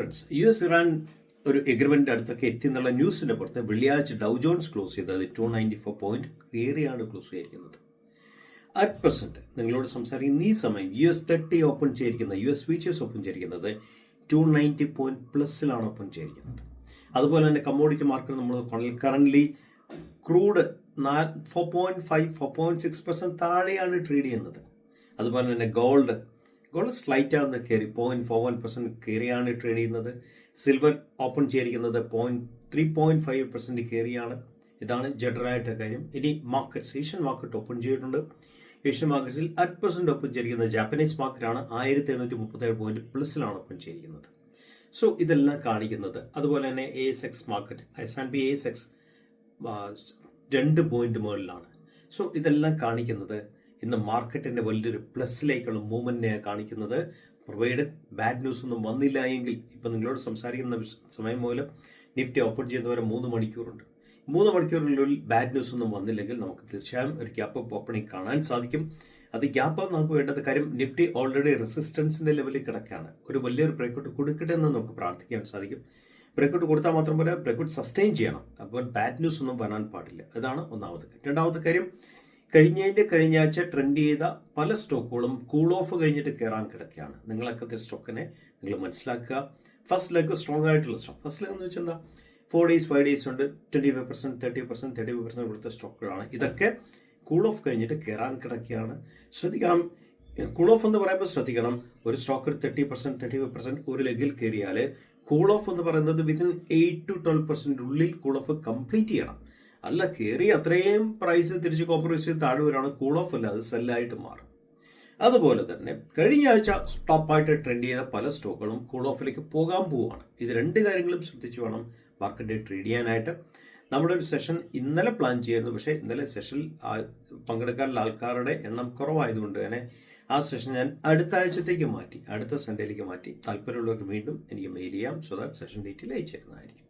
Friends, US Iran ഒരു agreement അടുത്തൊക്കെ എത്തി എന്നുള്ള ന്യൂസിന്റെ പുറത്ത് വെള്ളിയാഴ്ച ഡൗ ജോൺസ് ക്ലോസ് ചെയ്തത് 294 പോയിന്റ് കയറിയാണ് ക്ലോസ് ചെയ്തിരിക്കുന്നത്. അറ്റ് പ്രസന്റ് നിങ്ങളോട് സംസാരിക്കുന്ന ഈ സമയം US30 ഓപ്പൺ ചെയ്തിരിക്കുന്നത്, US ഫ്യൂച്ചേഴ്സ് ഓപ്പൺ ചെയ്തിരിക്കുന്നത് 290 പോയിന്റ് പ്ലസിലാണ് ഓപ്പൺ ചെയ്തിരിക്കുന്നത്. അതുപോലെ തന്നെ കമ്മോഡിറ്റി മാർക്കറ്റ് നമ്മൾ കറന്റ് ക്രൂഡ് 4.6% താഴെയാണ് ട്രേഡ് ചെയ്യുന്നത്. അതുപോലെ തന്നെ ഗോൾഡ് സ്ലൈറ്റ് ആണെന്ന് കയറി 0.41% കയറിയാണ് ട്രേഡ് ചെയ്യുന്നത്. സിൽവർ ഓപ്പൺ ചെയ്തിരിക്കുന്നത് 3.5% കയറിയാണ്. ഇതാണ് ജനറലായിട്ട് കാര്യം. ഇനി മാർക്കറ്റ്സ്, ഏഷ്യൻ മാർക്കറ്റ് ഓപ്പൺ ചെയ്തിട്ടുണ്ട്. ഏഷ്യൻ മാർക്കറ്റ്സിൽ അറ്റ് പ്രസന്റ് ഓപ്പൺ ചെയ്തിരിക്കുന്നത് ജാപ്പനീസ് മാർക്കറ്റാണ്. 1737 പോയിന്റ് പ്ലസിലാണ് ഓപ്പൺ ചെയ്തിരിക്കുന്നത്. സോ ഇതെല്ലാം കാണിക്കുന്നത്. അതുപോലെ തന്നെ ASX market, S&P ASX 2 point മുകളിലാണ്. സോ ഇതെല്ലാം കാണിക്കുന്നത് ഇന്ന് മാർക്കറ്റിന്റെ വലിയൊരു പ്ലസിലേക്കുള്ള മൂവ്മെന്റിനെ കാണിക്കുന്നത്. പ്രൊവൈഡഡ് ബാഡ് ന്യൂസ് ഒന്നും വന്നില്ല എങ്കിൽ, ഇപ്പം നിങ്ങളോട് സംസാരിക്കുന്ന സമയം മൂലം നിഫ്റ്റി ഓപ്പൺ ചെയ്യുന്നവരെ 3 മണിക്കൂറുണ്ട്. 3 മണിക്കൂറിനുള്ളിൽ ബാഡ് ന്യൂസ് ഒന്നും വന്നില്ലെങ്കിൽ നമുക്ക് തീർച്ചയായും ഒരു ഗ്യാപ്പ് അപ്പ് ഓപ്പണിംഗ് കാണാൻ സാധിക്കും. അത് ഗ്യാപ്പ് നമുക്ക് വേണ്ടത് കാര്യം നിഫ്റ്റി ഓൾറെഡി റെസിസ്റ്റൻസിന്റെ ലെവലിൽ കിടക്കുകയാണ്. ഒരു വലിയൊരു ബ്രേക്കൗട്ട് കൊടുക്കട്ടെ എന്ന് നമുക്ക് പ്രാർത്ഥിക്കാൻ സാധിക്കും. ബ്രേക്കൗട്ട് കൊടുത്താൽ മാത്രം പോലെ ബ്രേക്കൗട്ട് സസ്റ്റെയിൻ ചെയ്യണം. അപ്പോൾ ബാഡ് ന്യൂസ് ഒന്നും വരാൻ പാടില്ല. അതാണ് ഒന്നാമത്തെ കാര്യം. രണ്ടാമത്തെ കാര്യം, കഴിഞ്ഞ ആഴ്ച ട്രെൻഡ് ചെയ്ത പല സ്റ്റോക്കുകളും കൂൾ ഓഫ് കഴിഞ്ഞിട്ട് കയറാൻ കിടക്കുകയാണ്. നിങ്ങളൊക്കെ സ്റ്റോക്കിനെ നിങ്ങൾ മനസ്സിലാക്കുക. ഫസ്റ്റ് ലെഗ് സ്ട്രോങ് ആയിട്ടുള്ള സ്റ്റോക്ക്. ഫസ്റ്റ് ലെഗ് എന്ന് വെച്ചാൽ എന്താ, 4 ഡേയ്സ് 5 ഡേയ്സ് ഉണ്ട്. 25%, 30%, 35% കൊടുത്ത സ്റ്റോക്കുകളാണ്. ഇതൊക്കെ കൂൾ ഓഫ് കഴിഞ്ഞിട്ട് കയറാൻ കിടക്കുകയാണ്. ശ്രദ്ധിക്കണം, കൂൾ ഓഫ് എന്ന് പറയുമ്പോൾ ശ്രദ്ധിക്കണം, ഒരു സ്റ്റോക്ക് 30%, 35% ഒരു ലെഗിൽ കയറിയാൽ കൂൾ ഓഫ് എന്ന് പറയുന്നത് വിത്തിൻ 8 to 12% ഉള്ളിൽ കൂൾ ഓഫ് കംപ്ലീറ്റ് ചെയ്യണം. അല്ല കയറി അത്രയും പ്രൈസ് തിരിച്ച് കോംപ്രമൈസ് ചെയ്ത് താഴെ വരാണ് കൂൾ ഓഫ് അല്ല, അത് സെല്ലായിട്ട് മാറും. അതുപോലെ തന്നെ കഴിഞ്ഞ ആഴ്ച സ്റ്റോപ്പായിട്ട് ട്രെൻഡ് ചെയ്ത പല സ്റ്റോക്കുകളും കൂൾ ഓഫിലേക്ക് പോകാൻ പോവുകയാണ്. ഇത് 2 കാര്യങ്ങളും ശ്രദ്ധിച്ച് വേണം മാർക്കറ്റ് ട്രേഡ് ചെയ്യാനായിട്ട്. നമ്മുടെ ഒരു സെഷൻ ഇന്നലെ പ്ലാൻ ചെയ്യായിരുന്നു. പക്ഷേ ഇന്നലെ സെഷനിൽ പങ്കെടുക്കാനുള്ള ആൾക്കാരുടെ എണ്ണം കുറവായതുകൊണ്ട് തന്നെ ആ സെഷൻ ഞാൻ അടുത്ത ആഴ്ചത്തേക്ക് മാറ്റി, അടുത്ത സൺഡേയിലേക്ക് മാറ്റി. താല്പര്യമുള്ളവർക്ക് വീണ്ടും എനിക്ക് മെയിൽ ചെയ്യാം. സോ ദാറ്റ് സെഷൻ ഡീറ്റെയിൽ അയച്ചു തരുന്നതായിരിക്കും.